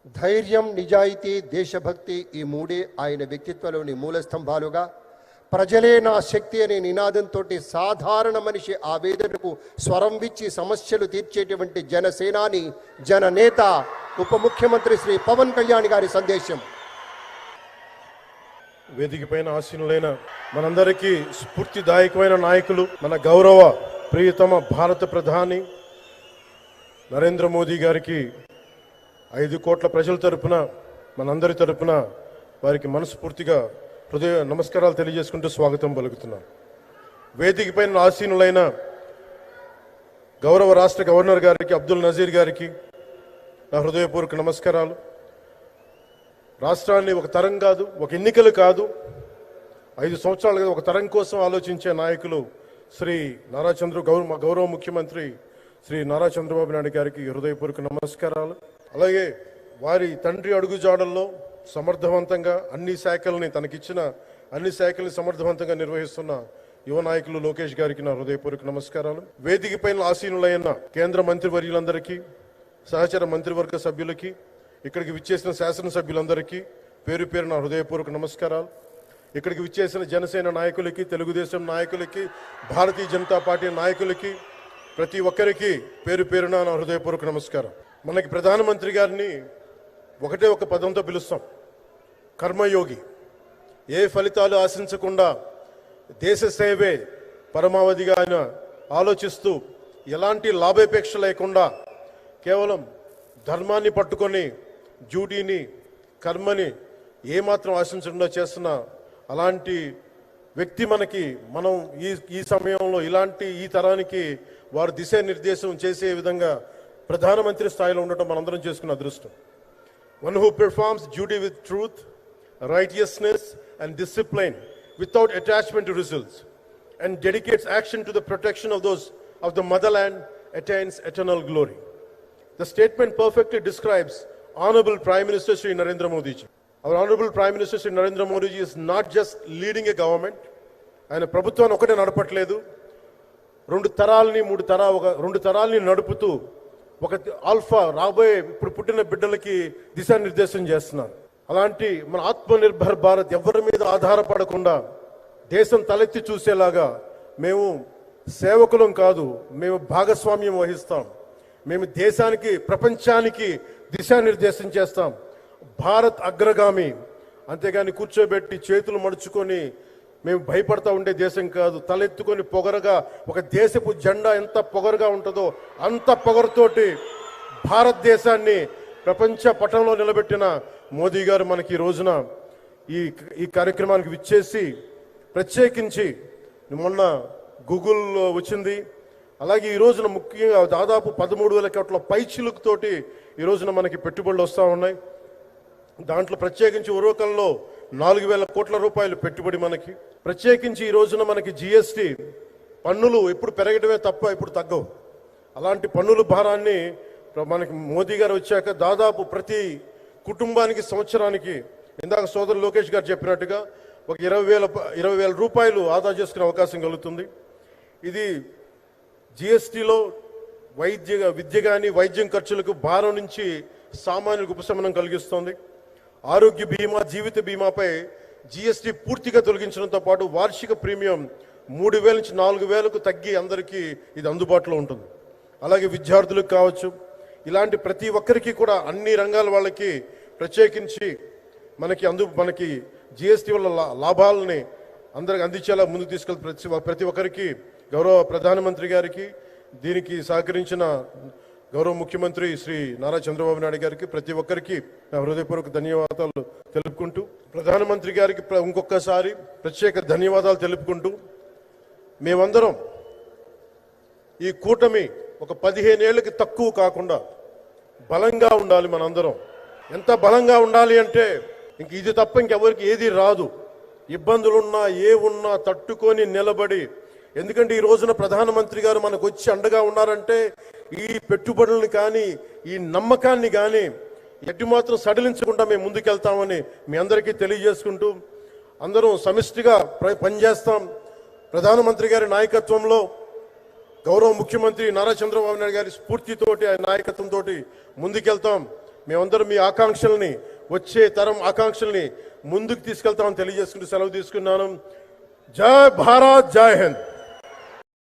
ధైర్యం, నిజాయితీ, దేశభక్తి ఈ మూడే ఆయన వ్యక్తిత్వంలోని మూల స్తంభాలుగా, ప్రజలే నా శక్తి అనే నినాదంతో సాధారణ మనిషి ఆవేదనకు స్వరం విచ్చి సమస్యలు తీర్చేటువంటి జనసేనాని, జననేత, ఉప ముఖ్యమంత్రి శ్రీ పవన్ కళ్యాణ్ గారి సందేశం. వేదిక పైన ఆసీనులైన మనందరికీ స్ఫూర్తిదాయకమైన నాయకులు, మన గౌరవ ప్రియతమ భారత ప్రధాని నరేంద్ర మోదీ గారికి 5 కోట్ల ప్రజల తరపున, మనందరి తరపున వారికి మనస్ఫూర్తిగా హృదయ నమస్కారాలు తెలియజేసుకుంటూ స్వాగతం పలుకుతున్నాను. వేదిక పైన ఆసీనులైన గౌరవ రాష్ట్ర గవర్నర్ గారికి, అబ్దుల్ నజీర్ గారికి నా హృదయపూర్వక నమస్కారాలు. రాష్ట్రాన్ని ఒక తరం కాదు, ఒక ఎన్నికలు కాదు, 5 సంవత్సరాలు కాదు, ఒక తరం కోసం ఆలోచించే నాయకులు శ్రీ గౌరవ ముఖ్యమంత్రి శ్రీ నారా చంద్రబాబు నాయుడు గారికి హృదయపూర్వక నమస్కారాలు. అలాగే వారి తండ్రి అడుగుజాడల్లో సమర్థవంతంగా అన్ని శాఖల్ని, తనకిచ్చిన అన్ని శాఖల్ని సమర్థవంతంగా నిర్వహిస్తున్న యువ నాయకులు లోకేష్ గారికి నా హృదయపూర్వక నమస్కారాలు. వేదిక పైన ఆసీనులైన కేంద్ర మంత్రివర్యులందరికీ, సహచర మంత్రివర్గ సభ్యులకి, ఇక్కడికి విచ్చేసిన శాసనసభ్యులందరికీ పేరు పేరు నా హృదయపూర్వక నమస్కారాలు. ఇక్కడికి విచ్చేసిన జనసేన నాయకులకి, తెలుగుదేశం నాయకులకి, భారతీయ జనతా పార్టీ నాయకులకి, ప్రతి ఒక్కరికి పేరు పేరున నా హృదయపూర్వక నమస్కారం. మనకి ప్రధానమంత్రి గారిని ఒకటే ఒక పదంతో పిలుస్తాం, కర్మయోగి. ఏ ఫలితాలు ఆశించకుండా దేశ సేవే పరమావధిగా ఆయన ఆలోచిస్తూ, ఎలాంటి లాభాపేక్ష లేకుండా కేవలం ధర్మాన్ని పట్టుకొని డ్యూటీని, కర్మని ఏమాత్రం ఆశించకుండా చేస్తున్న అలాంటి వ్యక్తి మనం ఈ సమయంలో ఈ తరానికి వారు దిశానిర్దేశం చేసే విధంగా ప్రధానమంత్రి స్థాయిలో ఉండటం మనందరం చేసుకున్న అదృష్టం. One who performs duty with truth, righteousness and discipline without attachment to results and dedicates action to the protection of those of the motherland attains eternal glory. The statement perfectly describes Honorable Prime Minister Shri Narendra Modi ji. Our Honorable Prime Minister Shri Narendra Modi ji is not just leading a government. ఆయన ప్రభుత్వాన్ని ఒకటే నడపట్లేదు, 2 తరాలని నడుపుతూ ఒక alpha రాబోయే ఇప్పుడు పుట్టిన బిడ్డలకి దిశానిర్దేశం చేస్తున్నారు. అలాంటి మన ఆత్మనిర్భర్ భారత్ ఎవరి మీద ఆధారపడకుండా దేశం తలెత్తి చూసేలాగా మేము సేవకులం కాదు, మేము భాగస్వామ్యం వహిస్తాం. మేము దేశానికి, ప్రపంచానికి దిశానిర్దేశం చేస్తాం. భారత్ అగ్రగామి, అంతేగాని కూర్చోబెట్టి చేతులు మడుచుకొని మేము భయపడతా ఉండే దేశం కాదు. తలెత్తుకొని పొగరగా, ఒక దేశపు జెండా ఎంత పొగరుగా ఉంటుందో అంత పొగరుతోటి భారతదేశాన్ని ప్రపంచ పటంలో నిలబెట్టిన మోదీ గారు మనకి ఈ రోజున ఈ కార్యక్రమానికి విచ్చేసి, ప్రత్యేకించి మొన్న గూగుల్ వచ్చింది, అలాగే ఈ రోజున ముఖ్యంగా దాదాపు 13,000 కోట్ల పైచిలుకుతోటి ఈ రోజున మనకి పెట్టుబడులు వస్తూ ఉన్నాయి. దాంట్లో ప్రత్యేకించి ఉరవకంలో 4,000 కోట్ల రూపాయలు పెట్టుబడి మనకి. ప్రత్యేకించి ఈ రోజున మనకి జిఎస్టి పన్నులు ఎప్పుడు పెరగడమే తప్ప ఇప్పుడు తగ్గవు. అలాంటి పన్నుల భారాన్ని మనకి మోదీ గారు వచ్చాక దాదాపు ప్రతి కుటుంబానికి సంవత్సరానికి, ఇందాక సోదరు లోకేష్ గారు చెప్పినట్టుగా, ఒక 20,000 రూపాయలు ఆదా చేసుకునే అవకాశం కలుగుతుంది. ఇది జిఎస్టిలో విద్య కానీ వైద్యం ఖర్చులకు భారం నుంచి సామాన్యులకు ఉపశమనం కలిగిస్తోంది. ఆరోగ్య బీమా, జీవిత బీమాపై జిఎస్టి పూర్తిగా తొలగించడంతో పాటు వార్షిక ప్రీమియం 3,000 నుంచి 4,000కు తగ్గి అందరికీ ఇది అందుబాటులో ఉంటుంది. అలాగే విద్యార్థులకు కావచ్చు, ఇలాంటి ప్రతి ఒక్కరికి కూడా అన్ని రంగాల వాళ్ళకి ప్రత్యేకించి మనకి జిఎస్టి వల్ల లాభాలని అందరికి అందించేలా ముందుకు తీసుకెళ్తే ప్రతి ఒక్కరికి, గౌరవ ప్రధానమంత్రి గారికి, దీనికి సహకరించిన గౌరవ ముఖ్యమంత్రి శ్రీ నారా చంద్రబాబు నాయుడు గారికి, ప్రతి ఒక్కరికి నా హృదయపూర్వక ధన్యవాదాలు తెలుపుకుంటూ, ప్రధానమంత్రి గారికి ఇంకొకసారి ప్రత్యేక ధన్యవాదాలు తెలుపుకుంటూ, మేమందరం ఈ కూటమి ఒక 15 ఏళ్ళకి తక్కువ కాకుండా బలంగా ఉండాలి. మనందరం ఎంత బలంగా ఉండాలి అంటే, ఇంక ఇది తప్ప ఇంకెవరికి ఏది రాదు. ఇబ్బందులున్నా ఉన్నా తట్టుకొని నిలబడి, ఎందుకంటే ఈ రోజున ప్రధానమంత్రి గారు మనకు వచ్చి అండగా ఉన్నారంటే ఈ పెట్టుబడులను కానీ, ఈ నమ్మకాన్ని కానీ ఎటు మాత్రం సడలించకుండా మేము ముందుకెళ్తామని మీ అందరికీ తెలియజేసుకుంటూ, అందరం సమిష్టిగా పనిచేస్తాం. ప్రధానమంత్రి గారి నాయకత్వంలో గౌరవ ముఖ్యమంత్రి నారా చంద్రబాబు నాయుడు గారి స్ఫూర్తితోటి, ఆయన నాయకత్వంతో ముందుకెళ్తాం. మేమందరం మీ ఆకాంక్షల్ని, వచ్చే తరం ఆకాంక్షల్ని ముందుకు తీసుకెళ్తామని తెలియజేసుకుంటూ సెలవు తీసుకున్నాను. జై భారత్, జై హింద్.